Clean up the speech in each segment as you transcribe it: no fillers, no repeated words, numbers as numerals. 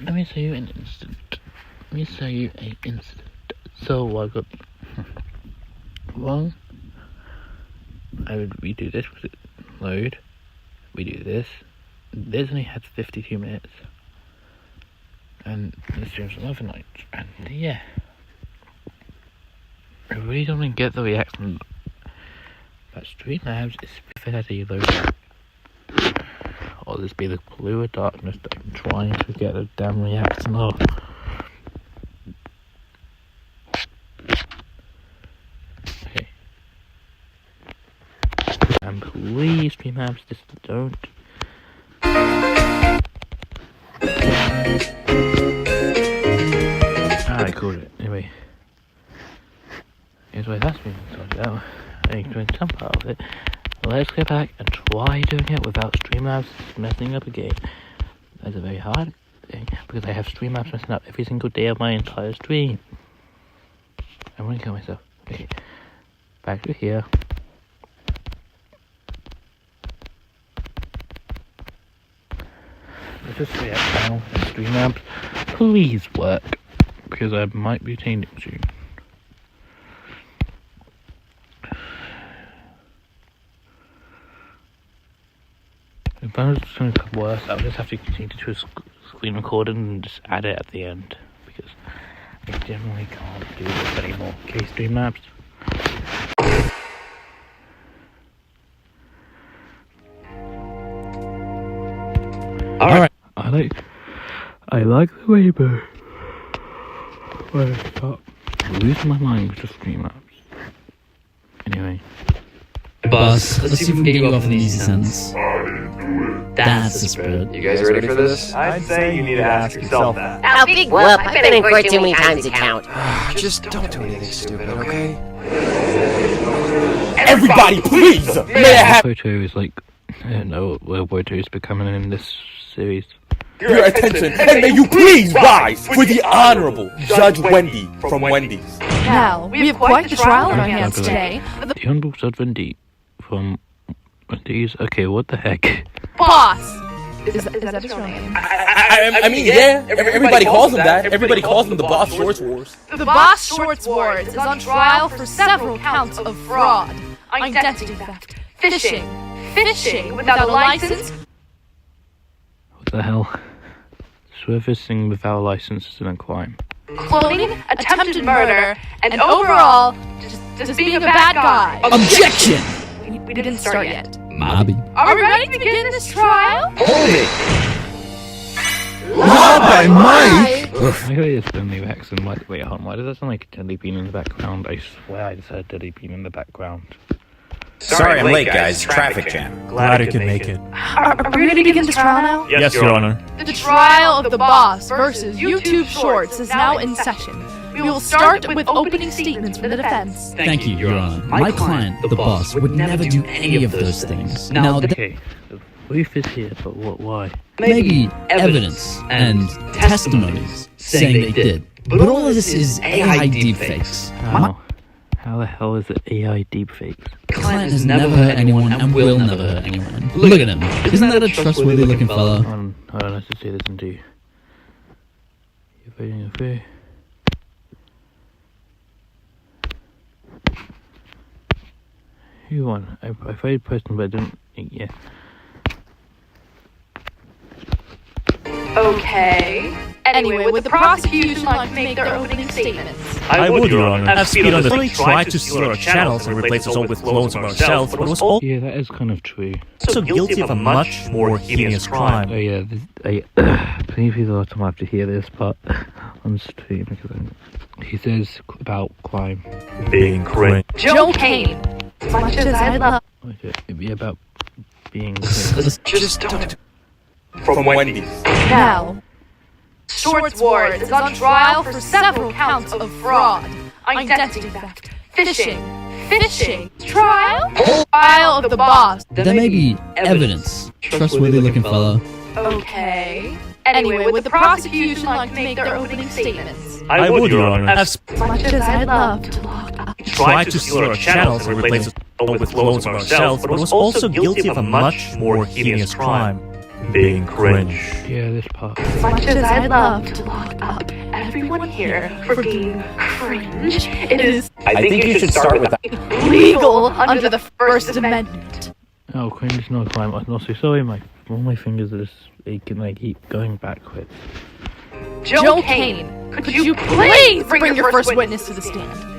Let me show you an incident. So I got one. We do this, load. We do this. This only has 52 minutes, and the stream's another night. And yeah, I really don't even get the reaction. But Streamlabs is fairly low. Or this be the blue of darkness that I'm trying to get a damn reaction of. Okay. And please, Streamlabs, just don't. I called it. Anyway. Here's why that's been sorted out. I'm doing some part of it. Let's go back and try doing it without Streamlabs messing up again. That's a very hard thing, because I have Streamlabs messing up every single day of my entire stream. I'm gonna kill myself. Okay. Back to here. Let's just react now. Streamlabs, please work, because I might be changing soon. If I was going to come worse, I'll just have to continue to do a screen recording and just add it at the end, because I generally can't do this anymore. Okay, Streamlabs. Alright. I like the rainbow. But I start losing my mind with the Streamlabs. Anyway. Boss, let's see if we can get you off in the easy sentence. That's the spirit. You guys ready for this? I'd say you need to ask yourself that. Oh, big whoop. I've been in court too many times to count. Just don't do anything stupid, okay? Everybody, please! May I have Photo is like, I don't know what photo is becoming in this series. your attention, and may you please rise for the Honorable Judge Wendy from Wendy's. Now, we have quite the trial on our hands today. The Honorable Judge Wendy from Wendy's. Okay, what the heck? Boss! Is that his real name? I mean, yeah, everybody calls him that. Everybody calls him the Boss Shorts Wars. The Boss Shorts Wars is on trial for several counts of fraud, identity theft, phishing without a license. What the hell? Servicing without a license is a crime. Cloning, attempted murder, and overall, just being a bad guy. Objection! We didn't start yet. Mobby. Are we ready to begin this trial? Hold it! Not by Mike! I heard it's Stanley Jackson. Wait, hold on. Why does that sound like Dilly Bean in the background? I swear I just heard Dilly Bean in the background. Sorry I'm late, guys. Traffic jam. Glad I could make it. Are we ready to begin this trial now? Yes, Your Honor. The trial of the Boss versus YouTube Shorts is now in session. We will start with opening statements from the defense. Thank you, Your Honor. My client, the boss, would never do any of those things. Now, Okay, the proof is here, but why? maybe evidence and testimonies saying they did. But all of this is AI deepfakes. How the hell is it AI deepfakes? My client has never hurt anyone and will never hurt anyone. Look at him. Isn't that a trustworthy looking fellow? Hold on, let's just see this and do. You're voting a fee. Who won? I voted person, but I didn't. Yeah. Okay. Anyway, would the prosecution like to make their opening statements? I would, Your Honor. Have speed on the only tried to steal our channels and replace us all with clones of ourselves, but was also Yeah, that is kind of true. guilty of a much more heinous crime. Oh yeah, please people are have to hear this part on stream because he says about crime. Being cringe. Joe Kane. As much as I love. Okay, it'd be about being. Just don't. From Wendy's. Now, Shorts Wars is on trial for several counts of fraud, identity theft, phishing, trial of the Boss. There may be evidence. Trustworthy looking fellow. Okay. Anyway, would the prosecution like to make their opening statements? I would, Your Honor. Have As much as I'd love to lock up. tried to steal our channels and replace us all with clones of ourselves, but was also guilty of a much more heinous crime. being cringe. Yeah, this part. As much as I'd love to lock up everyone here for being cringe, it is I think you should start with that. legal under the First Amendment. Oh, cringe is not crime. I'm also sorry, all my fingers are just aching, I keep going backwards. Joe Kane, could you please bring your first witness to the stand?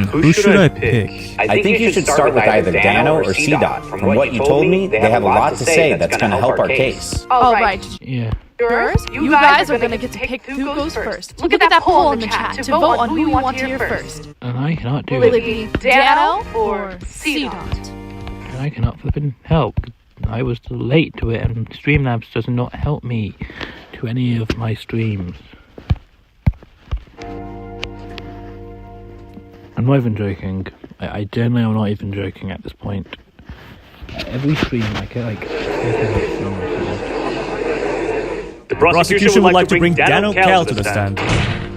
Who should I pick? I think you should start with either Dano or CDOT. From what you told me, they have a lot to say that's going to help our case. All right, Yeah. yours, you guys are gonna get to pick who goes first. Look at that poll in the chat to vote on who you want to hear first. And I cannot do Will it. it be Dano or CDOT? And I cannot flippin' help. I was too late to it, and Streamlabs does not help me to any of my streams. I'm not even joking. I generally am not even joking at this point. Every stream I get like... The prosecution would like to bring Dano Cal to the stand.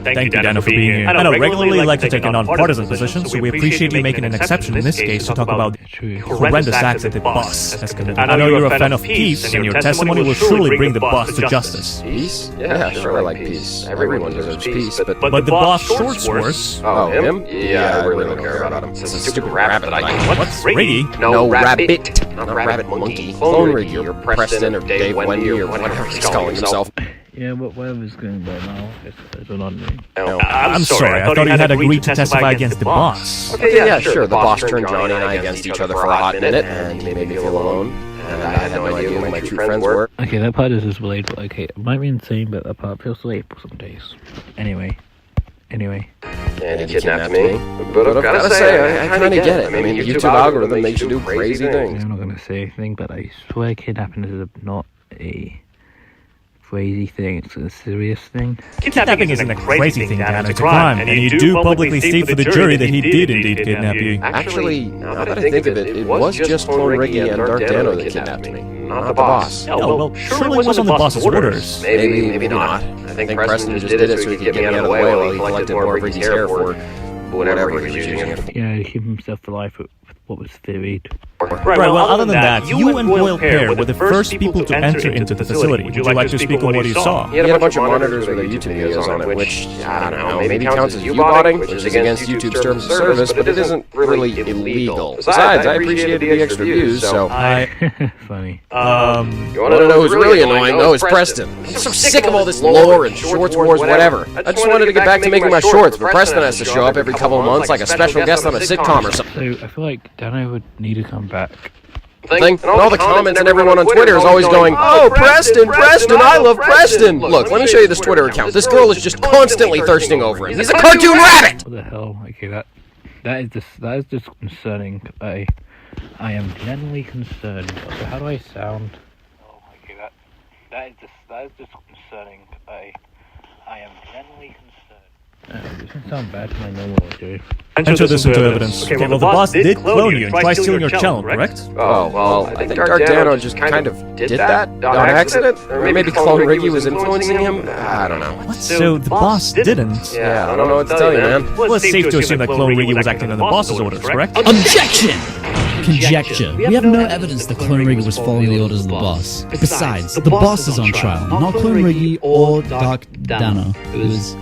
Thank you, Dano, for being here. I know, regularly like to take a non-partisan position, so we appreciate you making an exception in this case to talk about True. horrendous acts that the boss has committed. I know you're a fan of peace, and your testimony will surely bring the boss to justice. Peace? Yeah, sure, I like peace. Everyone deserves peace, but... But the boss Shortsworth... Oh, him? Yeah, I really don't care about him. It's a stupid rabbit I... What's Riggy? No, rabbit. Not rabbit monkey. Clone Riggy, or Preston, or Dave Wendy, or whatever he's calling himself. Yeah, but whatever's going by now, it's an on me. I'm sorry, I thought you had agreed to testify against the boss. Okay, yeah, sure. The boss turned Johnny and I against each other for a hot minute, and he made me feel alone. And I had no idea who my true friends were. Okay, that part is just relatable. Okay, it might be insane, but that part feels relatable some days. Anyway. And he kidnapped me. But I've gotta say, I kinda get it. I mean, the YouTube algorithm makes you do crazy things. I'm not gonna say anything, but I swear kidnapping is not a crazy thing, it's a serious thing. Kidnapping isn't a crazy thing, Dano, it's a crime, and you do publicly state for the jury that he did indeed kidnap you. Actually, now that I think of it, it was just Clone Riggy and Dark Dano that kidnapped me, not the boss. Oh, well, surely it was on the boss's orders. Maybe not. I think Preston just did it so he could get me out of the way while he collected more of Riggy's hair for whatever he was using it for. Yeah, he kept himself alive with what was theoried. Right, well, other than that, you and Boyle Pear were the first people to enter into the facility. Would you like to speak on what you saw? He had a bunch of monitors with their YouTube videos on it, which, I don't know, maybe counts as U-botting, which is against YouTube's terms of service, but it isn't really illegal. Besides, I appreciated the extra views, so... Funny. You wanna know who's really annoying, though? It's Preston. I'm so sick of all this lore and shorts wars, whatever. I just wanted to get back to making my shorts, but Preston has to show up every couple of months like a special guest on a sitcom or something. So, I feel like Dano would need to come back. And all the comments and everyone on Twitter is always going, "Oh, Preston, I love Preston." Look, let me show you this Twitter account. This girl is just constantly thirsting over him. He's a cartoon rabbit! What the hell? Okay, that is just concerning. I am genuinely concerned. So how do I sound? Oh, okay, that is just concerning. I am genuinely concerned. This doesn't sound bad to my normal audio. Enter this into evidence. Okay, well, the boss did clone you and tried stealing your channel, correct? Oh, well, I think Dark Dano just kind of did that on accident? Or maybe Clone Riggy was influencing him? I don't know. What? So the boss didn't? Yeah, I don't know what to tell you, man. Well, it's safe to assume that Clone Riggy was acting on the boss's orders, correct? Objection! Conjecture. We have no evidence that Clone Riggy was following the orders of the boss. Besides, the boss is on trial, not Clone Riggy or Dark Dano, who is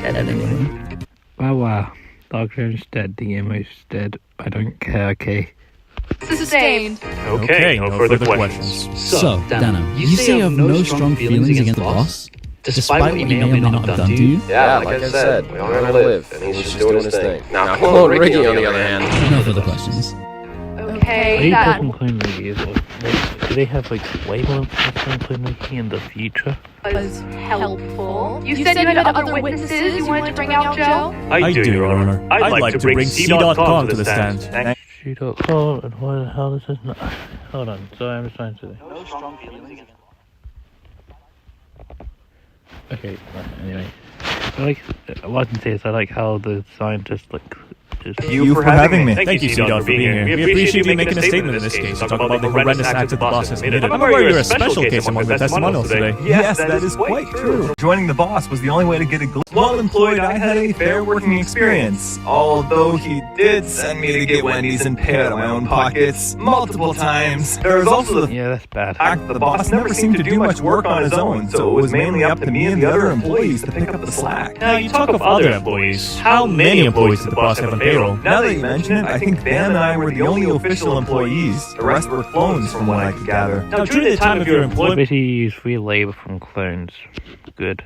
dead anyway. Wow. Dark Danos dead, the emo's dead. I don't care, okay? Sustained. Okay, no further questions. So, Dano, you say you have no strong feelings against the boss? Despite what he may or may not have done to you? Yeah, like I said, we all gotta live, and he's just doing his thing. Now, Clone Riggy, on the other hand... No further questions. Are Okay, you that... talking Clone Riggy as well? Do they have, like, way more information on Clone Riggy in the future? was helpful. You said you had other witnesses you wanted to bring out, Joe? I do, Your Honor. I'd like to bring C.com to the stand. C.com, and why the hell this is not... Hold on, sorry, I'm just trying to... No strong feelings. Okay, anyway. What I can say is I like how the scientists, like, bosses. You for having me. Thank you, C-Dot, for being here. We appreciate you making a statement in this case to talk about the horrendous acts that the boss has committed. I'm aware you're a special case among the testimonials today. Yes, that is quite true. Joining the boss was the only way to get a glimpse. While employed, I had a fair working experience. Although he did send me to get Wendy's and pay out of my own pockets multiple times. There was also the Yeah, that's bad. fact that the boss never seemed to do much work on his own, so it was mainly up to me and the other employees to pick up the slack. Now, you talk of other employees. How many employees did the boss have on payroll? Now that you mention it, I think Bam and I were the only official employees. The rest were clones from what I could gather. Now, during the time of your employment Basically, you use free labor from clones. Good.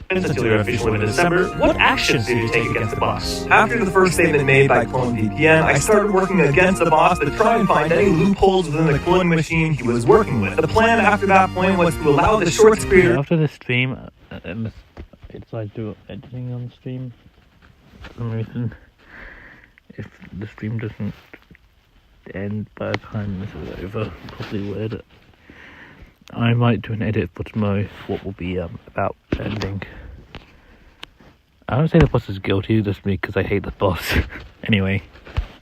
until your official in December, what actions did you take against the boss? After the first statement made by Clone VPN, I started working against the boss to try and find any loopholes within the cloning machine he was working with. The plan after that point was to allow the shorts creator After the stream, I decided to do editing on the stream. For some reason, if the stream doesn't end by the time this is over, probably would. I might do an edit for tomorrow, what will be about ending. I don't say the boss is guilty, just me because I hate the boss. Anyway.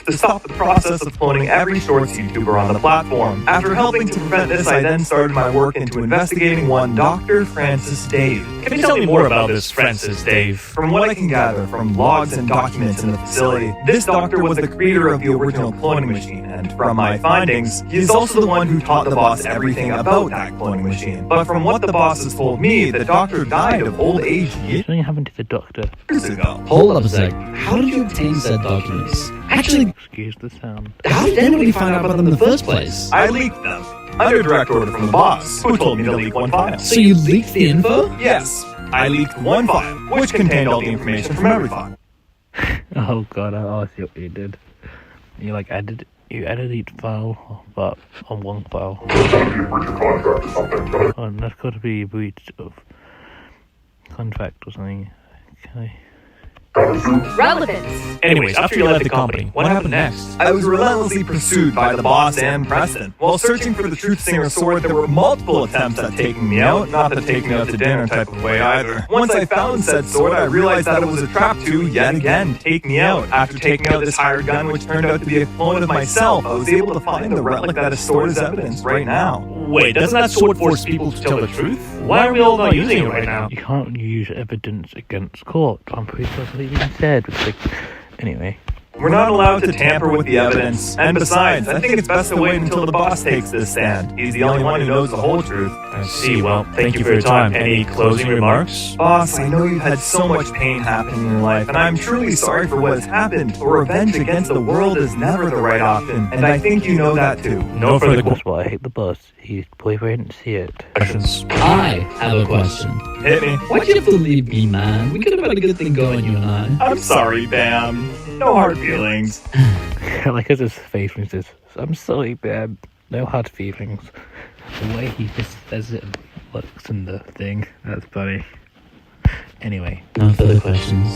to stop the process of cloning every Shorts YouTuber on the platform. After helping to prevent this, I then started my work into investigating one Dr. Francis Dave. Can you tell me more about this Francis Dave? From what I can gather from logs and documents in the facility, this doctor was the creator of the original cloning machine, and from my findings, he is also the one who taught the boss everything about that cloning machine. But from what the boss has told me, the doctor died of old age Something happened to the doctor. years ago. Hold up a sec. How did you obtain said documents? Actually, Excuse the sound. how did anybody find out about them in the first place? I leaked them. Under direct order from the boss, who told me to leak one file. So you leaked the info? Yes, I leaked one file, which contained all the information from every file. Oh god, I see what you did. You added each file, but on one file. Oh, and that's got to be a breach of contract or something. Okay. Relevance. Anyways, after you left the company, what happened next? I was relentlessly pursued by the boss and Preston. While searching for the Truth Singer sword, there were multiple attempts at taking me out, not the take me out to dinner type of way either. Once I found said sword, I realized that it was a trap to, yet again, take me out. After taking out this hired gun, which turned out to be a clone of myself, I was able to find the relic that is stored as evidence right now. Wait, doesn't that sword force people to tell the truth? Why are we all not using it right now? You can't use evidence against court. I'm pretty sure that's what you said. Anyway. We're not allowed to tamper with the evidence, and besides, I think it's best to wait until the boss takes this stand. He's the only one who knows the whole truth. I see. Well, thank you for your time. Any closing remarks? Boss, I know you've had so much pain happen in your life, and I'm truly sorry for what has happened. But revenge against the world is never the right option, and I think you know that too. No further That's why I hate the boss. He probably didn't see it. questions. I have a question. Hit me. Why'd you have to leave me, man? We could have had a good thing going, you and I. I'm sorry, Bam. No hard feelings. Like his face when he says, "I'm sorry, Bam. No hard feelings." The way he just says it and looks in the thing, that's funny. Anyway. No further questions.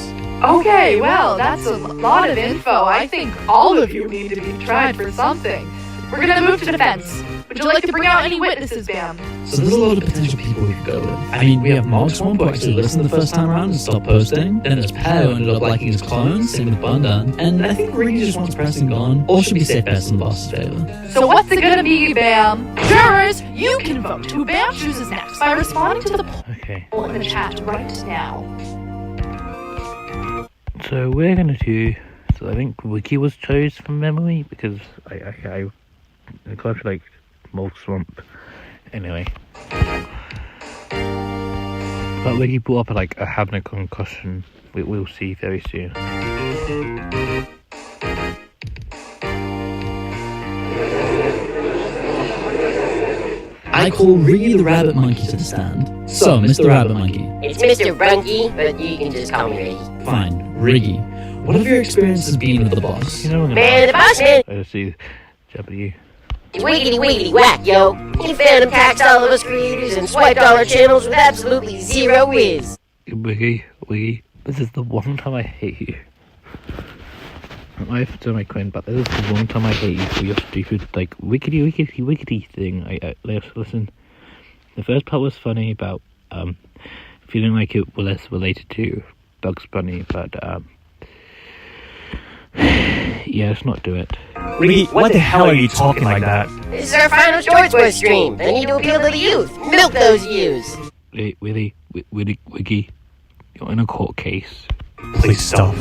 Okay, well, that's a lot of info. I think all of you need to be tried for something. We're gonna move to defense. Would you like to bring out any witnesses, Bam? So there's a lot of potential people we could go with. I mean, we have Mogswamp who actually listened the first time around and stopped posting. Then there's Pat who ended up liking his clone, same with Bundan. And I think Riggy just wants Preston gone. All should be safe bets in the boss's favor. So what's it gonna be, Bam? Jurors, you can vote who Bam chooses next by responding to the Okay. poll in the chat right now. So we're gonna do. So I think Wiki was chose from memory because I got like Mogswamp. Anyway. But Wiki brought up like having a concussion. We'll see very soon. I call Riggy the Rabbit Monkey to the stand. So, Mr. Rabbit Monkey. It's Mr. Runky, but you can just call me Riggy. Fine, Riggy. What have your experiences been with the boss? You know what? Man, the boss man, I see W. wiggity wiggity whack, yo. He phantom taxed all of us creators and swiped all our channels with absolutely zero whiz. Wiggy, this is the one time I hate you. I have to tell my friend, but this is the one time I hate you for your stupid, like, wiggity thing. Listen. The first part was funny about, feeling like it was less related to Bugs Bunny, but, Yeah, let's not do it. Wiggy, what the hell are you talking like that? This is our final Shorts Wars stream. They need to appeal to the youth. Milk those youths. Hey, Wiggy, you're in a court case. Please stop.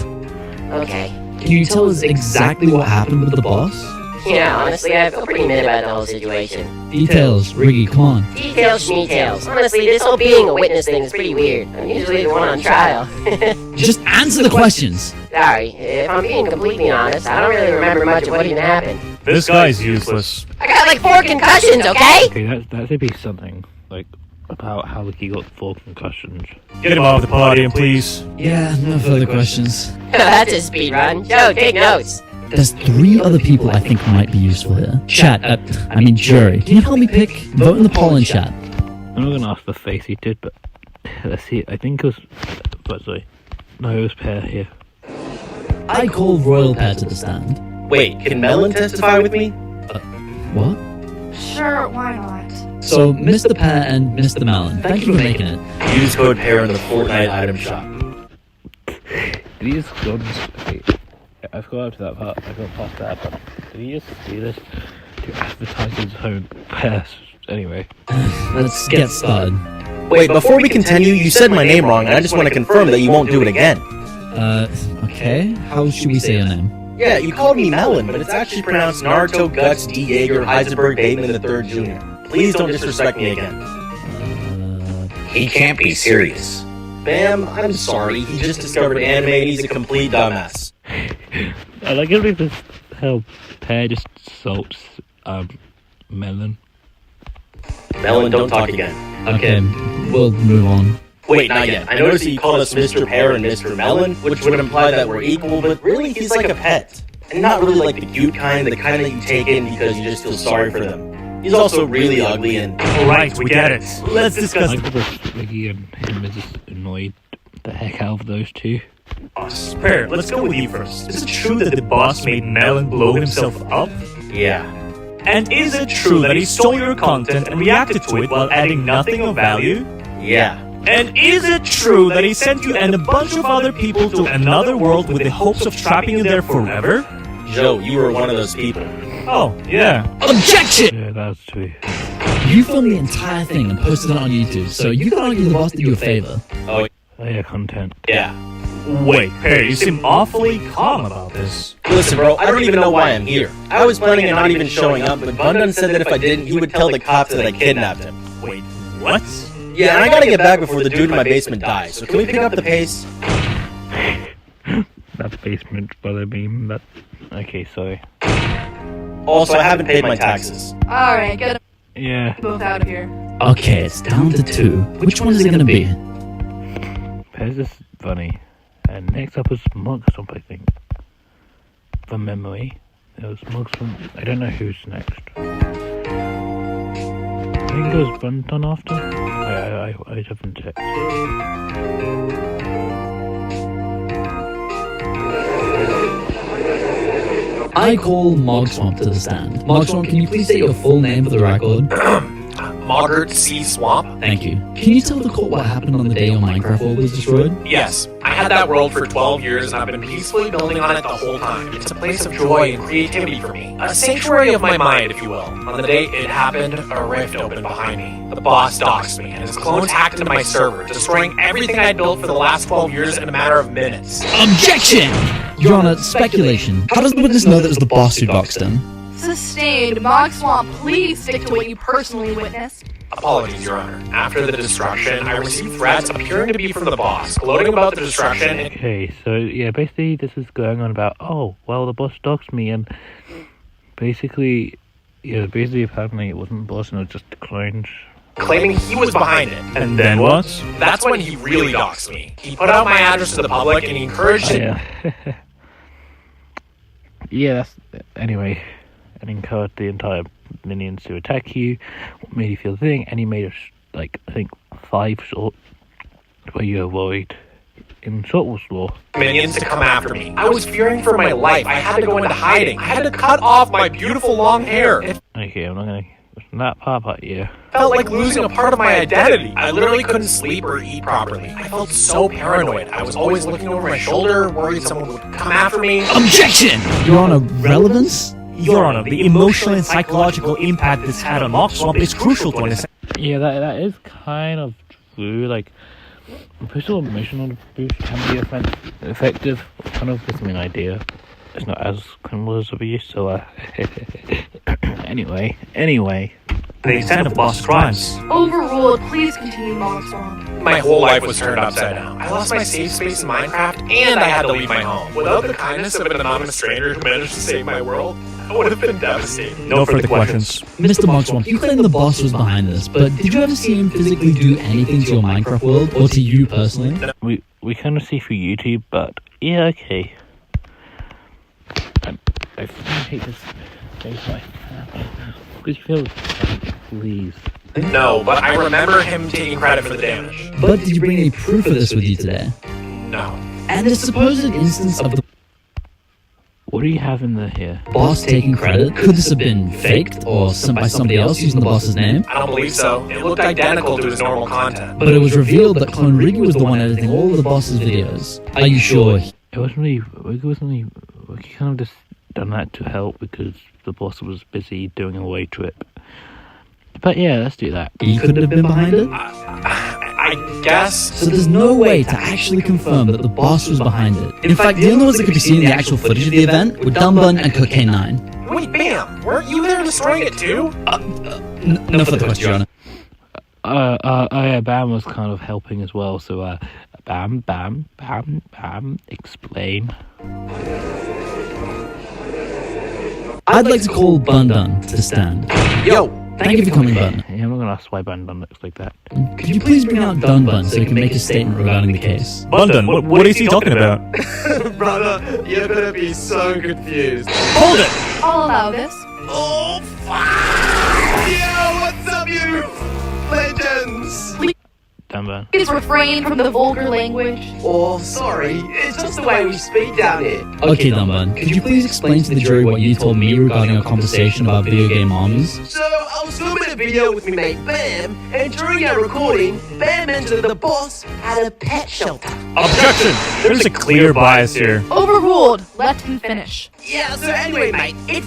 Okay. Can you tell us exactly what happened with the boss? Yeah, honestly, I feel pretty mid about the whole situation. Details, Riggy, come on. Details, schmeetails. Honestly, this whole being a witness thing is pretty weird. I'm usually the one on trial. Just answer the questions. Sorry, if I'm being completely honest, I don't really remember much of what even happened. This guy's useless. I got like 4 concussions, okay? Okay, that should be something, like, about how Wiggy got 4 concussions. Get him off the podium, please. Yeah, no further questions. That's a speed run. Joe, take notes. There's 3 other people I think might be useful here. Chat, jury. Can you help me pick? Vote in the poll in chat. I'm not gonna ask the face he did, but let's see. I think it was. Sorry. No, it was Pear here. I call Royal Pear to the stand. Wait, can Melon testify with me? What? Sure, why not? So, Mr. Pear and Mr. Melon, thank you for making it. Use code PAIR in the Fortnite item shop. Did he just go okay, I've got up to that part. I got past that, but did he just do this to advertise his own Pear? Anyway. Let's get started. Wait, before we continue, you said my name wrong, and I just want to confirm that you won't do it again. Okay. How should we say your name? Yeah, you called me Melon, but it's actually pronounced Naruto Guts D. Yeager Heisenberg Bateman III Jr. Please don't disrespect me again. He can't be serious. Bam, I'm sorry. He just discovered anime and he's a complete dumbass. I like it because how Pear just salts Melon. Melon, don't talk again. Okay, we'll move on. Wait, not yet. I noticed that you called us Mr. Pear and Mr. Melon, which would imply that we're equal, but really he's like a pet. And not really like the cute kind, the kind that you take in because you just feel sorry for them. He's also really ugly and... Alright, we get it. Let's discuss I think Wiggy and him are just annoyed the heck out of those two. boss. Pear, let's go with you first. Is it true that the boss made Melon blow himself up? Yeah. And is it true that he stole your content and reacted to it while adding nothing of value? Yeah. And is it true that he sent you and a bunch of other people to another world with the hopes of trapping you there forever? Joe, you were one of those people. Oh, yeah. Objection! Yeah, that's true. You filmed the entire thing and posted it on YouTube, so you can argue the boss did you a favor. Oh, Yeah, content. yeah. Wait, Pear, you seem awfully calm about this. Listen, bro, I don't even know why I'm here. I was planning on not even showing up, but Bundan said that if I didn't, he would tell the cops that I kidnapped him. Wait, what? Yeah, and I gotta get back before the dude in my basement dies, so can we pick up the pace? That basement brother beam, that... Okay, sorry. Also, I haven't paid my taxes. Alright, get Yeah, them both out of here. Okay, it's down to 2. Which one is it gonna be? Pear's just funny. And next up was Mugstomp, I think. From memory. There was Mugstomp. I don't know who's next. I think it was Bunton after? I haven't checked. I call Mogswamp to the stand. Mogswamp, can you please state your full name for the record? Moggart C. Swamp? Thank you. Can you tell the court what happened on the day your Minecraft world was destroyed? Yes. I had that world for 12 years and I've been peacefully building on it the whole time. It's a place of joy and creativity for me. A sanctuary of my mind, if you will. On the day it happened, a rift opened behind me. The boss doxed me and his clones hacked into my server, destroying everything I'd built for the last 12 years in a matter of minutes. Objection! Your Honor, speculation. How does the witness know that it was the boss who doxed him? Sustained. Mogswamp, please stick to what you personally witnessed. Apologies, Your Honor. After the destruction, I received threats appearing to be from the boss, gloating about the destruction and... Okay, so yeah, basically this is going on about, oh, well, the boss doxed me, and basically apparently it wasn't the boss and it was just the clones. claiming he was behind it. And then what? That's when he really doxed me. He put out my address to the public and he encouraged it. Yeah. Yeah, that's... Anyway, and encouraged the entire minions to attack you. What made you feel the thing? And he made I think 5 short where you avoid in Short Wars lore. Minions to come after me. I was fearing for my life. I had to go into hiding. I had to cut off my beautiful long hair. Okay, I'm not gonna That part, yeah. Felt like losing a part of my identity. I literally couldn't sleep or eat properly. I felt so paranoid. I was always looking over my shoulder, worried someone would come after me. Objection! Your Honor, relevance? Your Honor, the emotional and psychological impact this had on Mark Swamp is crucial to understand. Yeah, that is kind of true. Like, personal emotional abuse can be effective. Kind of gives me an idea. It's not as criminal as abuse, so anyway. The extent of boss crimes. Overruled. Please continue, Mark Swamp. My whole life was turned upside down. I lost my safe space in Minecraft, and I had to leave my home. Without the kindness of an anonymous stranger who managed to save my world, I would have been devastated. No further questions. Mr. Mark Swamp, you claim the boss was behind this, but did you ever see him physically do anything to your Minecraft world, or to you personally? We kind of see through YouTube, but yeah, okay. I hate this face my because you feel please. No, but I remember him taking credit for the damage. But did you bring any proof of this with you today? No. And the supposed instance of the What do you have in there here? boss taking credit, could this have been faked, or by somebody else using the boss's name? I don't believe so. It looked identical to his normal content. But it was revealed that Clone Riggy was the one editing all of the boss's videos. Are you sure? It wasn't really. We kind of just done that to help because the boss was busy doing a away trip. But yeah, let's do that. He couldn't have been behind it? I guess. So there's no way to actually confirm that the boss was behind it. In fact, the only ones that could be seen in the actual footage of the event were Dumbun and Cocaine 9. Wait, Bam! Weren't you there destroying it too? No further questions, Your Honor. Yeah, Bam was kind of helping as well, so, Bam, explain. I'd like to call Bundun to the stand. Yo! Thank you for coming, Bun. Yeah, I'm not gonna ask why Bun looks like that. Could you please bring out Dunbun so he can make a statement regarding the case? Bundun, what is he talking about? Brother, you're gonna be so confused. Hold it! I'll allow this. Oh, fuck! Yo, what's up, you legends? Bun. Please refrain from the vulgar language. Oh, sorry, it's just the way we speak down here. Okay, Dunbun, could you please explain to the jury what you told me regarding our conversation about video game armies? So, I was filming a video with my mate Bam, and during our recording, Bam mentioned that the boss had a pet shelter. Objection! There's a clear bias here. Overruled. Let him finish. Yeah, so anyway, mate, it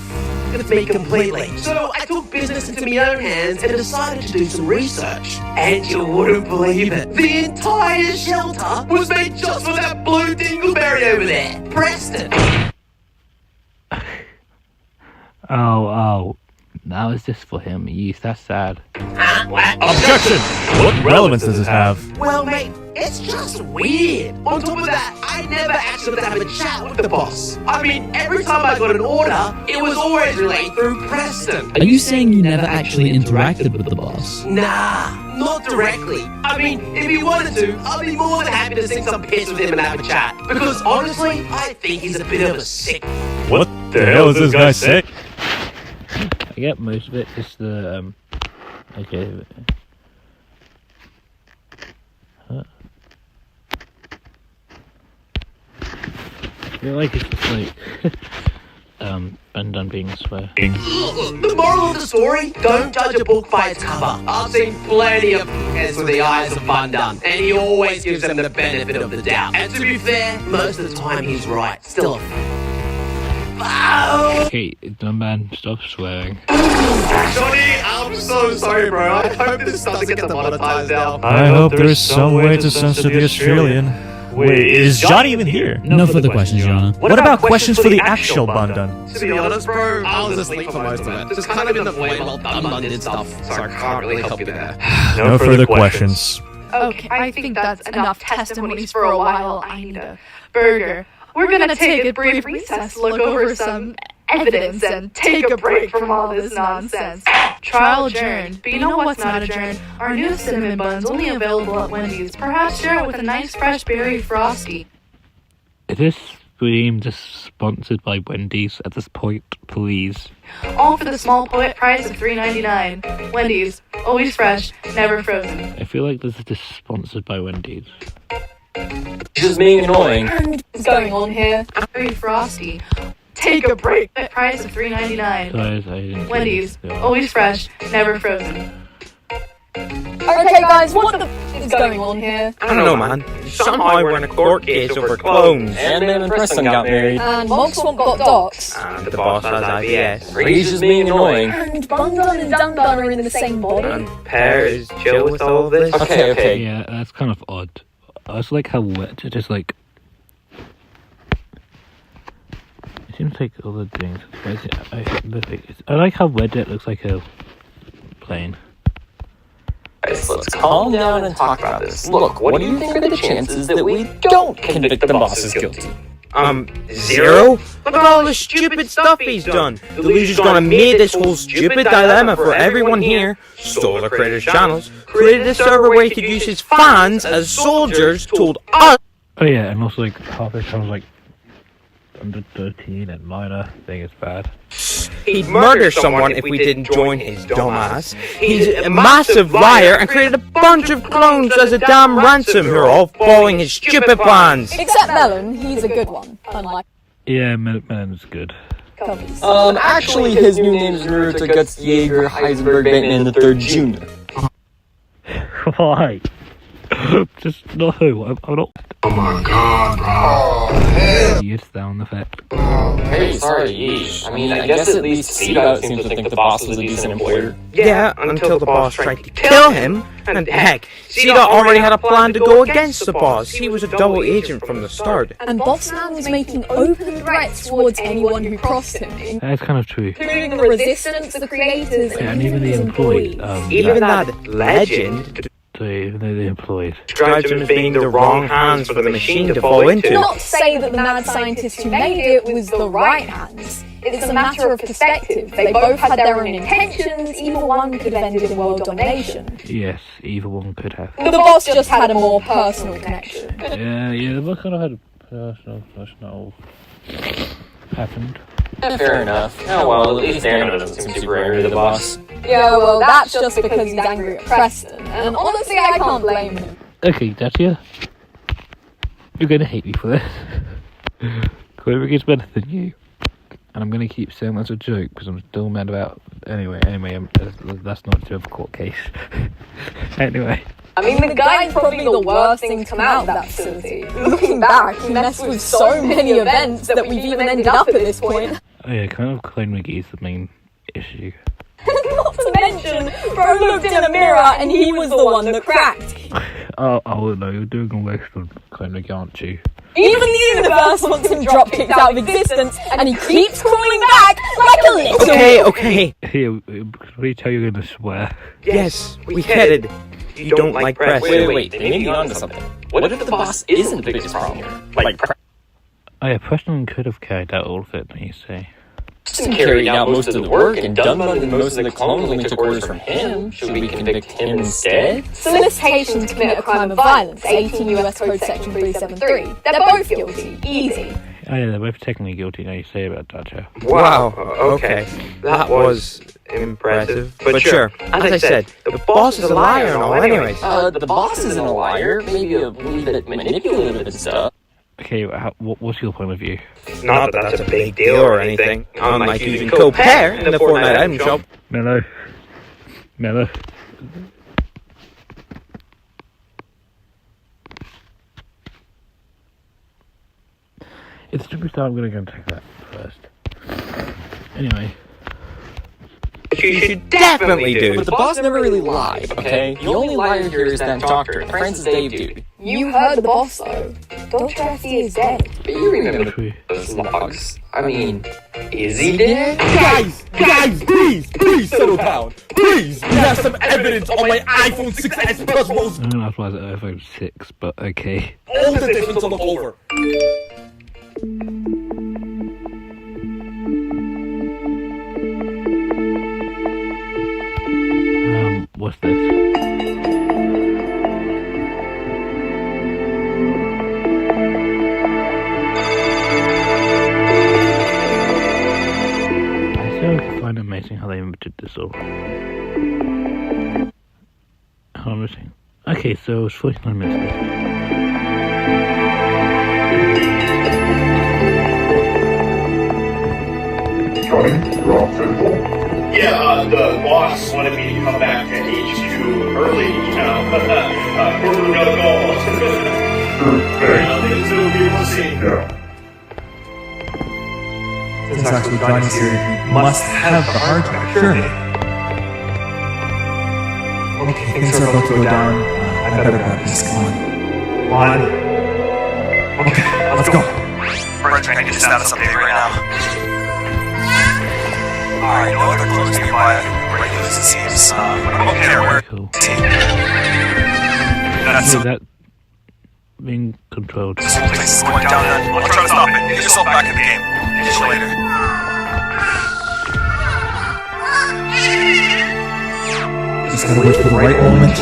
with me completely. So I took business into my own hands and decided to do some research. And you wouldn't believe it. The entire shelter was made just for that blue dingleberry over there, Preston. Oh, that was just for him. Yes, that's sad. What? Objection! What relevance does this have? Well, mate, it's just weird. On top of that, I never actually got to have a chat with the boss. I mean, every time I got an order, it was always relayed through Preston. Are you saying you never actually interacted with the boss? Nah, not directly. I mean, if he wanted to, I'd be more than happy to sing some piss with him and have a chat. Because honestly, I think he's a bit of a sick. What the hell is this guy saying? I get most of it. Just the okay. I feel like it's just like Bundun being a swear. The moral of the story: don't judge a book by its cover. I've seen plenty of heads with the eyes of Bundun, and he always gives them the benefit of the doubt. And to be fair, most of the time he's right. Still a Okay, Dunban, stop swearing. Johnny, I'm so sorry, bro. I hope this doesn't get demonetized now. I hope there's some way to censor the Australian. Wait, is Johnny even here? No further questions, Your Honor. What about questions for the actual Bundun? To be honest, bro, I was asleep for most of it. Just kind of in the void while Dunban did stuff, so I can't really help you there. No further questions. Okay, I think that's enough testimonies for a while. I need a burger. We're gonna take a brief recess, look over some evidence, and take a break from all this nonsense. Trial adjourned, but you know what's not adjourned? Our new cinnamon buns, only available at Wendy's. Perhaps share it with a nice fresh berry frosty. Is this stream just sponsored by Wendy's at this point, please? All for the small price of $3.99. Wendy's, always fresh, never frozen. I feel like this is just sponsored by Wendy's. Just being annoying. What's going on here? Very frosty. Take a break. Price of $3.99. Sorry, I didn't. Wendy's. Always fresh, never frozen. Okay, guys, what the is going on here? I don't know, man. Somehow we're in a court case over clones. And Mim and Preston got married. And Mogswamp got docs. And the boss has IBS. Reach is being annoying. And Bundun and Dundun are in the same body. And Pear is chill with all of this. Okay. Yeah, that's kind of odd. I also like how wet it is, like... It seems like other things... I like how red it looks like a plane. Guys, let's calm down and talk about this. Look, what do you think are the chances that we don't convict the boss as guilty? 0? Look at all the stupid stuff he's done. The loser's gonna make this whole stupid dilemma for everyone here, stole the creator's channels, created a server where he could use his fans as soldiers, told us... Oh yeah, and also like half the channel's like under 13 and minor thing is bad. He'd murder someone if we didn't join his dumbass. He's a massive liar and created a bunch of clones as a damn ransom who are all following his stupid plans. Except Melon, he's a good one, unlike Yeah, Melon's good. Cubbies. Actually, his new name is Naruto Guts Jaeger Heisenberg Bateman the Third Jr. Why? Just no, I'm not. Oh my god, bro. Yes, sound effect. Hey, sorry, yeesh. I mean, I guess at least C-Dot seems to think the boss was a decent employer. Yeah, until the boss tried to kill him. And heck, C-Dot already had a plan to go against the boss. He was a double agent from the start. And Bossman was making open threats towards anyone who crossed him, That's kind of true. including the Resistance, the creators, And even the employees. Even that legend So even though the employees. describes him as being the wrong hands for the machine to fall into. Not to say that the mad scientist who made it was the right hands. It's a matter of perspective. They both had their own intentions. Either one could have ended in world domination. Yes, either one could have. The boss just had a more personal connection. Yeah, the boss kind of had a personal happened. Fair enough. Oh well, at least Dano doesn't seem super angry at the boss. Yeah, well, that's just because he's angry at Preston. And honestly, I can't blame him. Okay, Dacia. You're gonna hate me for this. Clover gets better than you. And I'm gonna keep saying that's a joke because I'm still mad about. Anyway, that's not to have a court case. Anyway. I mean, the guy's probably the worst thing to come out of that facility. Looking back, he messed with so many events that we've even ended up at this point. Oh yeah, kind of Clone McGee's the main issue. Not to mention, Bro looked in a mirror and he was the one that cracked. Oh no, you're doing a waste on Clone McGee, aren't you? Even the universe wants him drop-kicked out of existence, and he keeps crawling back like a little... Okay. Here, we tell you're gonna swear. Yes, we get it. You don't like press. Wait, they may be onto something. What if the boss isn't the biggest problem here? Like, Oh yeah, Preston could have carried out all of it, you say. Preston carried out most of the work, and Dunmud and most of the clones only took orders from him. Should we convict him instead? Solicitation to commit a crime of violence, 18 US Code Section 373. They're both guilty. Easy. Oh yeah, they're both technically guilty, now you say about Dacia. Wow, okay. That was impressive. But sure, as I said, the boss is a liar and all anyways. The boss isn't a liar, maybe a wee bit manipulative and stuff. Okay, what's your point of view? Not that that's a big deal or anything. Unlike using code Pear in the Fortnite item shop. Mellow. It's Superstar, I'm gonna go and check that first. Anyway. You should definitely do. But the boss never really lied, okay? The only liar here is that doctor, the Francis Dave dude. You heard the boss, though. Dr. FD is dead. But you remember those logs. I mean, is he dead? Guys, please settle down. Please, we have some evidence on my iPhone 6s Plus most. I don't know why it's an iPhone 6, but okay. All the difference to look over. What's this? I still find it amazing how they did this all. How am I saying? Okay, so it's 49 minutes left. Johnny, you're on Central? Yeah, the boss wanted me to come back to HQ early, you know. Corporate got a call. Thanks. We'll see. Yeah. Since actually Johnny's here, you must have the hard drive, surely. Okay, things are about to go down. I better grab this. Come on. Okay, let's go. We're trying to get a status update right now. Alright, no other clues nearby. Regulars, it seems. Okay, we're team. That's that being controlled. This whole place is going down. I'll try to stop it. Get yourself back in the game. Catch you later. Just gotta wait for the right moment.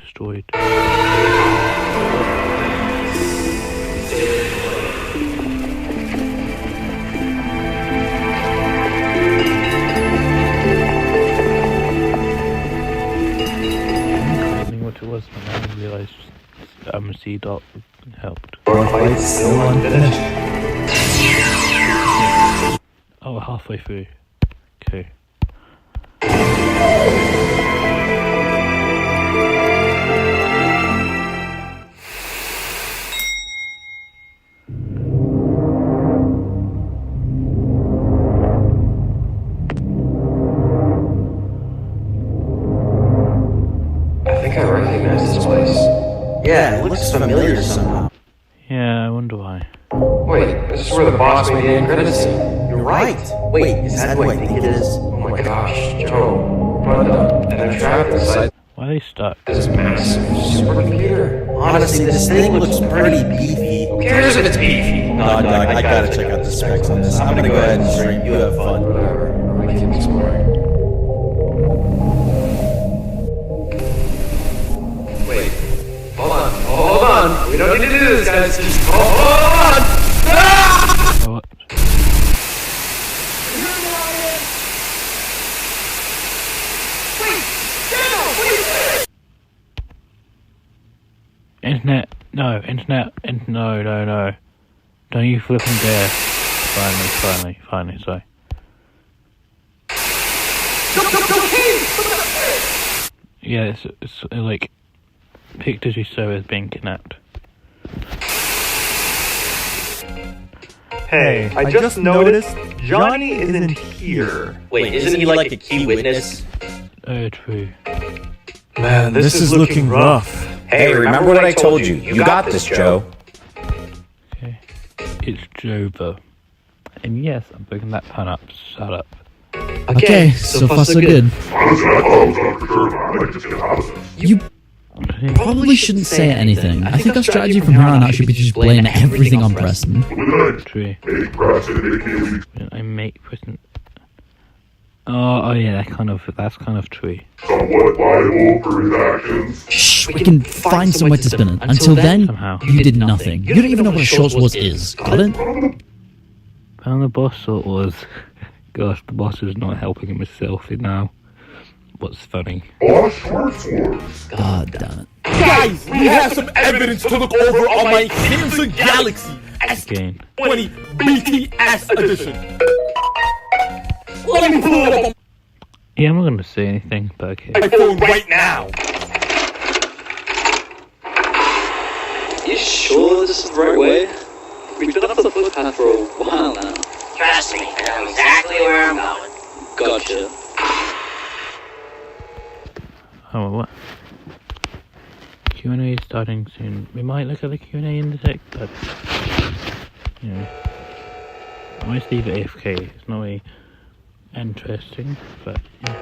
Destroyed. What it was when I realised C-Dot helped. Our fight's still unfinished. Oh, we're halfway through. Okay. Yeah, it looks familiar somehow. Yeah, I wonder why. Wait, this is where the boss made the end credits scene. You're right. Wait, is that what I think it is? Oh my gosh, Joe. But, and I'm trapped inside Why are they stuck? this massive supercomputer. Honestly, this thing looks pretty beefy. Who cares if it's beefy? Nah, dog, I gotta check out the specs on this. I'm gonna go ahead and stream. You have fun. Whatever, I'm gonna keep exploring. Wait, hold on. We don't need to do this, guys. Just hold on. Ah! What? Internet, no, no. Don't you flipping dare. Finally, sorry. Yeah, it's like, pictures you saw as being kidnapped. Hey, I just noticed Johnny isn't here. Wait, isn't he like a key witness? Oh, true. Man, this is looking rough. Hey, remember what I told you? You got this, Joe. Okay. It's Jova. And yes, I'm picking that pun up. Shut up. Okay, so far so good. You probably shouldn't say anything. I think our strategy from here on out should be to just blame everything on Preston. True. I make Preston. Oh yeah, that's kind of true. Somewhat liable for his actions. Shh, we can find some way to spin it. Until then, you did nothing. You don't even know what a short was is. Got it? Found the boss sort was. Gosh, the boss is not helping himself now. What's funny? God damn it. Guys, we have some evidence to look over on my Samsung Galaxy S20 BTS edition. Let me pull it up on Yeah, I'm not going to say anything, but okay. my phone right now. You sure this is the right way? We've been up the footpath for a while now. Trust me, I know exactly where I'm going. Gotcha. Oh, what? Q&A is starting soon. We might look at the Q&A in the sec, but... You know... I might leave it AFK. It's not really interesting, but... Yeah.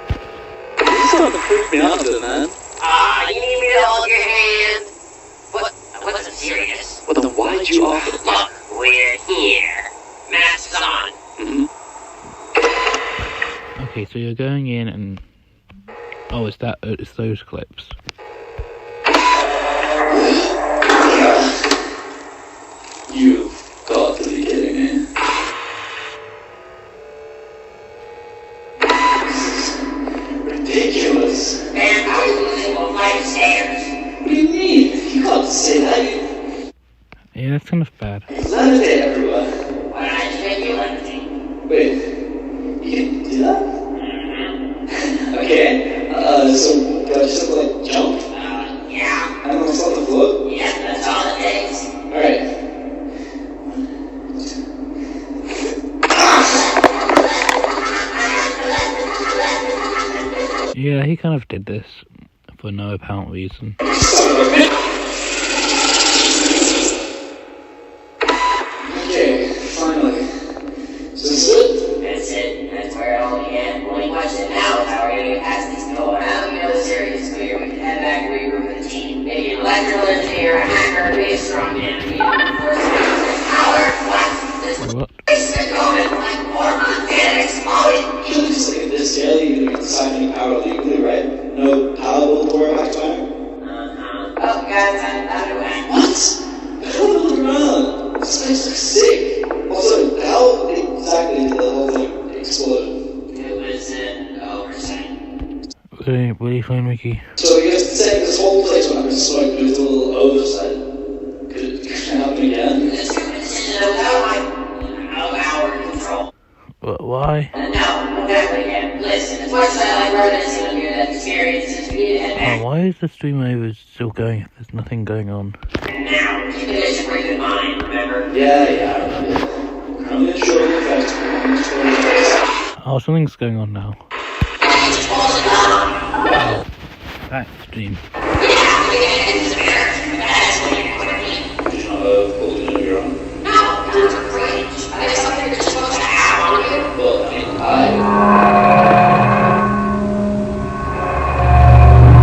This is starting to freak me out a bit, man. You need me to hold your hand? What? I wasn't serious. Well, then why'd you offer? Look, we're here. Masks on. Okay, so you're going in and... Oh, it's those clips. You've got to be kidding me. Yeah, that's kind of bad. Levitate everyone. Why don't I just make you levitate? Wait, you can do that? Okay, so do I just have to like jump? Yeah. And then on the floor? Yeah, that's all it takes. Alright. Yeah, he kind of did this for no apparent reason. Okay, finally. So this is it? That's it. That's where it all began. Only question now is how we're gonna get past this door. Now that we know the series is clear, we can head back to regroup with the team. Maybe an electrical engineer, a hacker, maybe a strongman, maybe a force power. What? It's going like more Montana exploding. Usually just like this daily, you're gonna get deciding power legally, right? No power will pour back to iron? Oh, guys, I'm out of way. What? I don't look around. This place looks sick. Also, how exactly did the whole thing explode? It was an oversight. What are you saying, Mickey? So you're saying this whole place went up in smoke, but it was a little oversight? Could it happen again? This decision of our control. Why? No, exactly, yeah. Listen, as much as I like reminiscing on near-death experiences, we need to head back. Why is the stream over still going if there's nothing going on? And now, keep the mission brief in mind, remember? Yeah, I remember. I'm not sure if that's Oh, something's going on now. Back stream.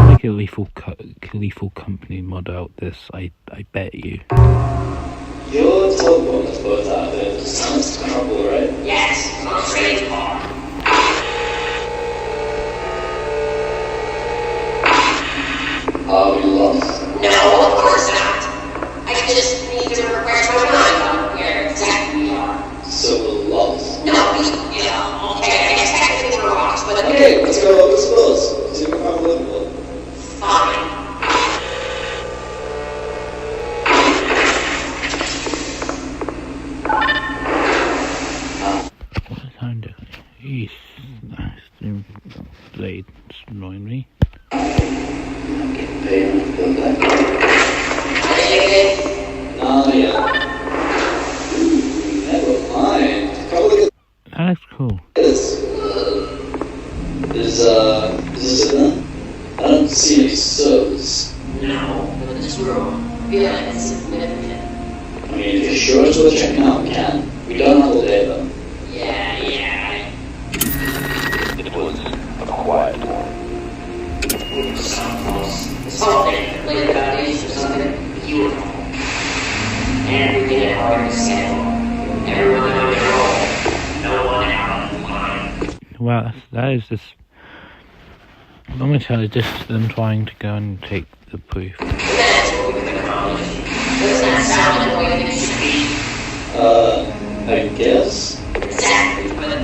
Make a lethal company mod out this, I bet you. Your telephone is both out there. It sounds terrible, right? Yes, on trade car. Are we lost? No, of course not. I just need to refresh my mind on where exactly we are. So we're lost? No, yeah, okay, I guess technically we're lost, but... Okay, let's go over the spills. See if we can find a living one. Fine. What's the time doing? Eesh, that stream delayed. It's annoying me. Nah, yeah. Ooh, never mind. Probably get That looks cool. this. Is this it then? I don't see any so's. No, but this room, yeah, it's significant. I mean, if you're sure it's worth checking out, we can. We don't have all day, though. Yeah. It was a quiet one. Something, like a foundation, something beautiful. And we get it hard to schedule. Everyone on their own. No one out of line. Wow, that is just... I'm gonna tell you, just them trying to go and take the proof. Imagine what we could accomplish. Doesn't that sound like the way it should be? I guess. Exactly, but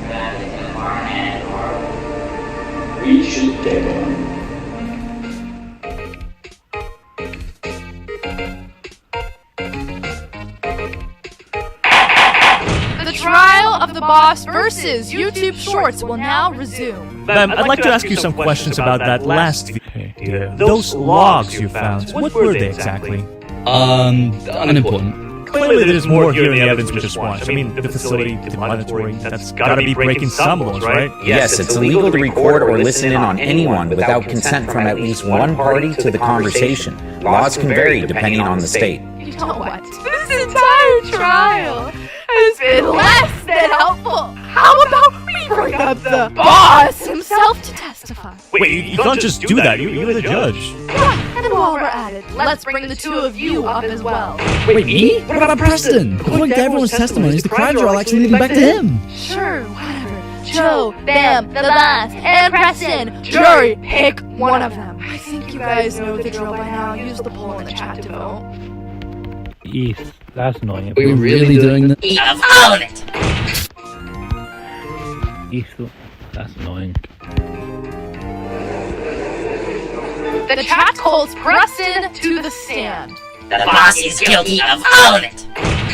rather than far ahead, or... We should get on. The trial of the boss versus YouTube Shorts will now resume. Ma'am, I'd like to ask you some questions about that last video. Those logs you found, what were they exactly? Unimportant. Clearly there's more here in the evidence we just watched. I mean, the facility, the monitoring, that's gotta be breaking some laws, right? Yes, it's illegal to record or listen in on anyone without consent from at least one party to the conversation. Laws can vary depending on the state. You know what? This entire trial has been less than helpful. How about we bring up the boss himself to testify? Wait, you can't just do that. You're the judge. Yeah, and while we're at it, let's bring the two of you up as well. Wait, me? What about Preston? According to everyone's testimonies, the crimes are all actually leading back to him. Sure, whatever. Joe, Bam, the boss, and Preston. Jury, pick one of them. I think you guys know the drill by now. Use the poll in the chat to vote. Yes, that's annoying. Are we really doing this? Eat all of it! Yes, that's annoying. The chat calls Preston to the stand. The boss is guilty of all of it.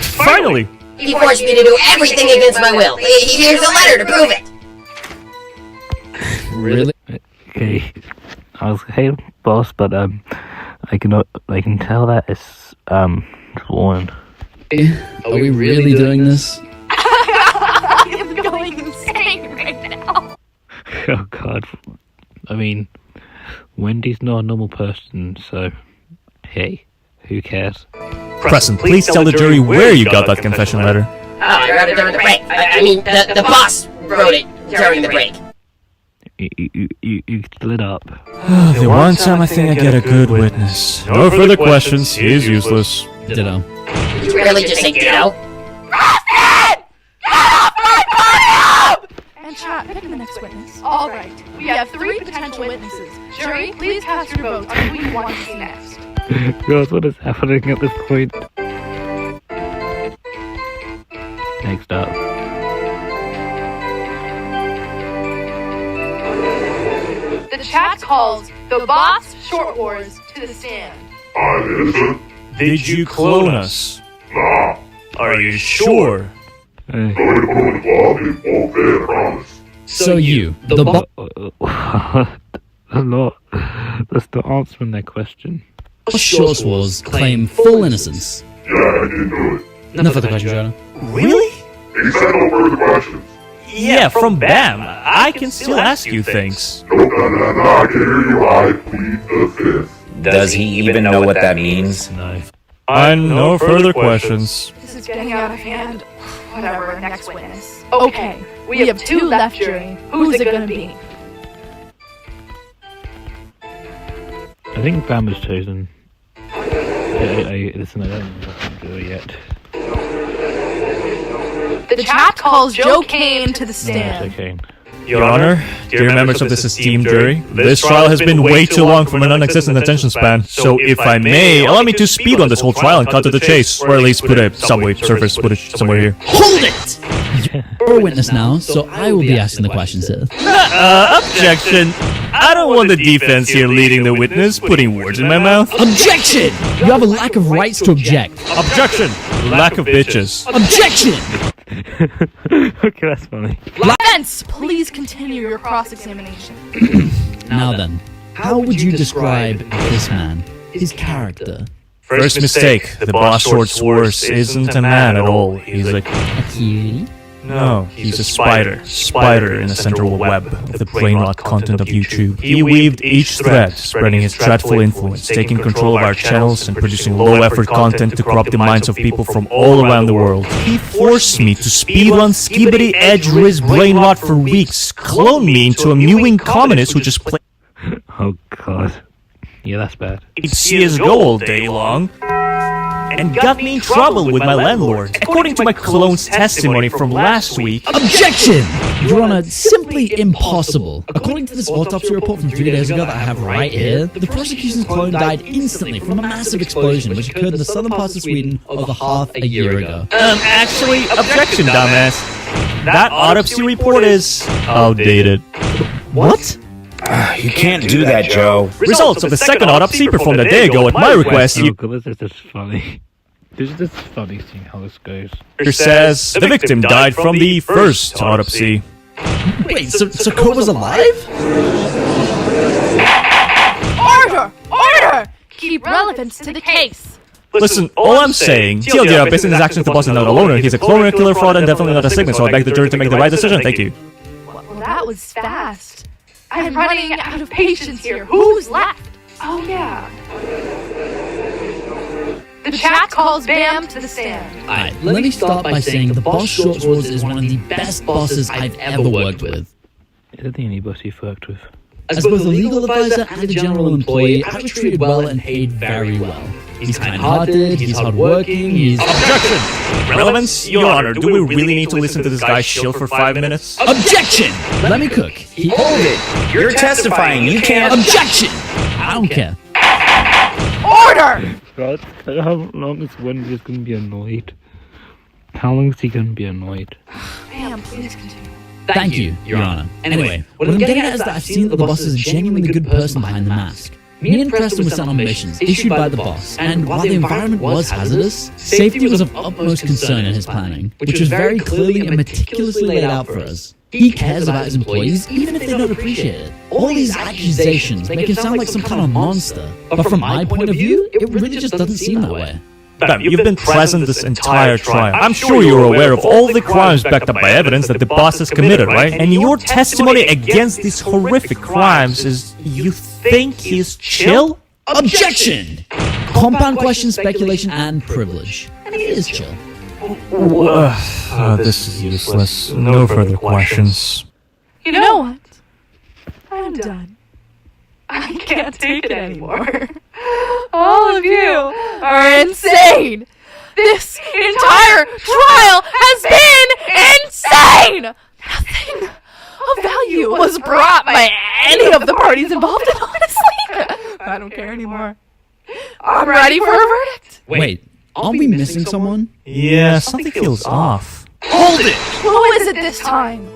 Finally! He forced me to do everything against my will. Here's a letter to prove it. Really? Okay. I was hey boss, but I can tell that it's sworn. Are we really doing this? I'm going insane right now. Oh god. I mean, Wendy's not a normal person, so hey, who cares? Preston, please tell the jury where you got that confession letter. Oh, I wrote it during the break. I mean, the boss wrote it during the break. You lit up. The one time I think I get a good witness. No further questions, he is useless. Ditto. Did you really just say ditto? And chat, pick the next witness. All right, we have 3 potential witnesses. Jury, please cast your vote on who you want to see next. God, what is happening at this point? Next up. The chat calls the boss Short Wars to the stand. I'm innocent. Did you clone us? Nah. Are you sure? Going to put on the clock and won't pay a promise. So you, the boss... That's not answering their question. Short Wars claim full innocence. Yeah, I didn't do it. No further questions, Jonah. Really? He said no further questions. Yeah, from BAM. I can still ask you things. No, I can hear you. I plead the fifth. Does he even know what that means? No. No further questions. This is getting out of hand. Whatever, next witness. Okay, we have 2 left, jury. Who's it gonna be? I think Bam was chosen. Listen, I don't know what to do it yet. The chat calls Joe Kane to the stand. Joe Kane. Your Honor, dear members of this esteemed jury, this trial has been way too long for my non-existent attention span, so if I may, allow me to speed on this whole trial and cut to the chase, or at least put a subway surface footage somewhere here. Hold it! You're a witness now, so I will be asking the questions here. Objection! I don't want the defense here leading the witness, putting words in my mouth. Objection! You have a lack of rights to object. Objection! Lack of bitches. Objection! Okay, that's funny. Defense, please continue your cross-examination. Now then, how would you describe this man? His character? First mistake, the boss Short Wars isn't a man at all. He's a cutie? No, he's a spider. Spider in the central web of the brain rot content of YouTube. He weaved each thread, spreading his dreadful influence, taking control of our channels and producing low-effort content to corrupt the minds of people from all around the world. He forced me to speedrun Skibidi Edge Riz brain rot for weeks, clone me into a mewing communist who just played Oh god. Yeah, that's bad. CSGO all day long, and got me in trouble with my landlord. According to my clone's testimony from last week... Objection! Your Honor, simply impossible. According to this autopsy report from 3 days ago that I have right here, the prosecution's clone died instantly from a massive explosion which occurred in the southern parts of Sweden over half a year ago. Actually, objection, dumbass. That autopsy report is outdated. What? You can't do that, Joe. Results of the second autopsy performed a day ago at my request. Oh god, this is just funny. This is just funny seeing how this goes. Here says the victim died from the first autopsy. Wait, so Kurt was alive? Order! Order! Keep relevance to the case. Listen, all I'm saying, TLDR, based on his actions, the boss is not a loner. He's a cloner, killer, fraud, and definitely not a Sigma, so I beg the jury to make the right decision. Thank you. Well, that was fast. I'm running out of patience here. Who's left? Oh, yeah. The chat calls BAM to the stand. Alright, let me start by saying the boss Short Wars is one of the best bosses I've ever worked with. Is it the only boss you've worked with? As both a legal advisor and a general employee, I was treated well and paid very well. He's kind-hearted, he's hardworking, he's... Objection! Relevance? Your Honor, do we really need to listen to this guy shill for 5 minutes? Objection! Let me cook. Hold it! You're testifying, you can't... Objection! I don't care. Order! God, how long is Wendy going to be annoyed? How long is he going to be annoyed? BAM, please continue. Thank you, Your Honor. Anyway, what I'm getting at is that I've seen that the boss is a genuinely good person behind the mask. Me and Preston were sent on missions issued by the boss, and while the environment was hazardous, safety was of utmost concern in his planning, which was very clearly and meticulously laid out for us. He cares about his employees, even if they don't appreciate it. All these accusations make him sound like some kind of monster, but from my point of view, it really just doesn't seem that way. Bam, you've been present this entire trial. I'm sure you're aware of all the crimes backed up by evidence that the boss has committed, right? And your testimony against these horrific crimes is you think he's chill? Objection! Compound question, speculation, and privilege. And he is chill. This is useless. No further questions. You know what? I'm done. I can't take it anymore. All of you are insane! This entire trial has been insane! Nothing of value was brought by any of the parties involved, and honestly, I don't care anymore. I'm ready for a verdict. Wait, aren't we missing someone? Yeah, something feels off. Hold it! Who is it this time?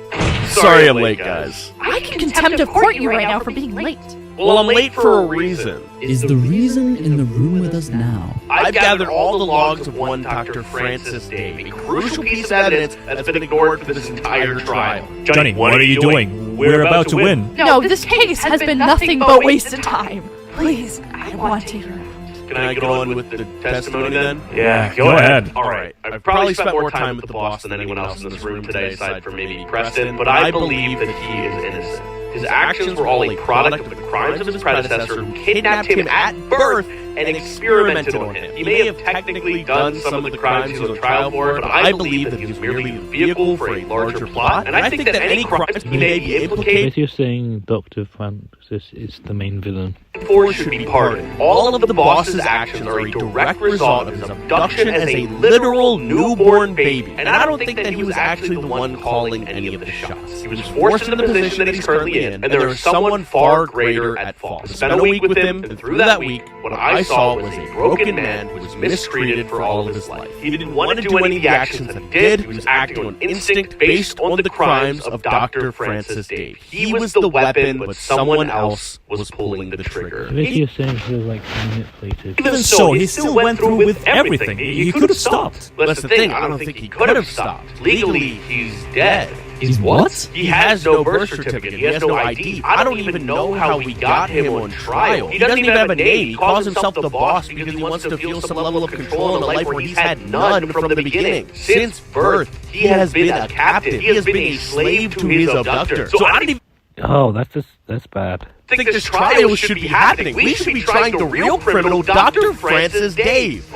Sorry I'm late, guys. I can contempt of court you right now for being late. Well, I'm late for a reason. Is the reason in the room with us now? I've gathered all the logs of one Dr. Francis Dave, a crucial piece of evidence that's been ignored for this entire trial. Johnny, what are you doing? We're about to win. No, this case has been nothing but wasted time. Please, I want to hear it. Can I go on with the testimony then? Yeah, go ahead. Alright, I've probably spent more time with the boss than anyone else in this room today aside from maybe Preston, but I believe that he is innocent. His actions were all a product of the crimes of his predecessor who kidnapped him at birth and experimented on him. He may have technically done some of the crimes he was on trial for, but I believe that he was merely the vehicle for a larger plot, and I think that any crimes he may be implicated If you're saying Dr. Francis is the main villain. for should be pardoned. All of the boss's actions are a direct result of his abduction as a literal newborn baby, and I don't think that he was actually the one calling any of the shots. He was forced into the position that he's currently in, and there is someone far greater at fault. I spent a week with him, and through that week, what I saw was a broken man who was mistreated for all of his life. He didn't want to do any of the actions that he did. He was acting on instinct based on the crimes of Dr. Francis Dave. He was the weapon, but someone else was pulling the trigger. If you're saying he was like manipulated. Even so, he still went through with everything. He could have stopped. But that's the thing, I don't think he could have stopped. Legally, he's dead. He's what? He has no birth certificate. He has no ID. I don't even know how we got him on trial. He doesn't even have a name. He calls himself the boss because he wants to feel some level of control in a life where he's had none from the beginning. Since birth, he has been a captive. He has been a slave to his abductor. So I don't even Oh, that's bad. think this trial should be happening. We should be trying the real criminal, Dr. Francis Dave.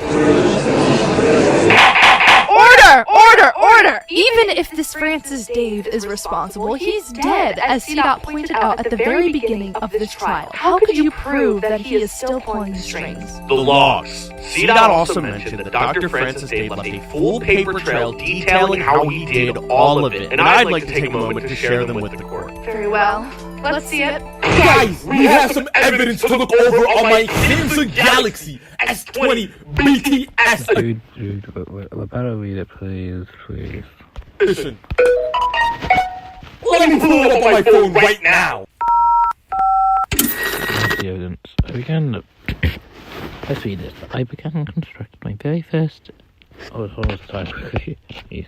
Order! Order! Order! Even if this Francis Dave is responsible, he's dead, as CDOT pointed out at the very beginning of this trial. How could you prove that he is still pulling the strings? The logs. CDOT also mentioned that Dr. Francis Dave left a full paper trail detailing how he did all of it, and I'd like to take a moment to share them with the court. Very well. Let's see it. Guys, we have some evidence to look over on my Crimson Galaxy S20 BTS. Dude, we better read it, please. Listen. Let me pull it up on my phone right now. That's the evidence. Let's read this. I began constructing my very first... Oh, hold on, sorry. Jeez.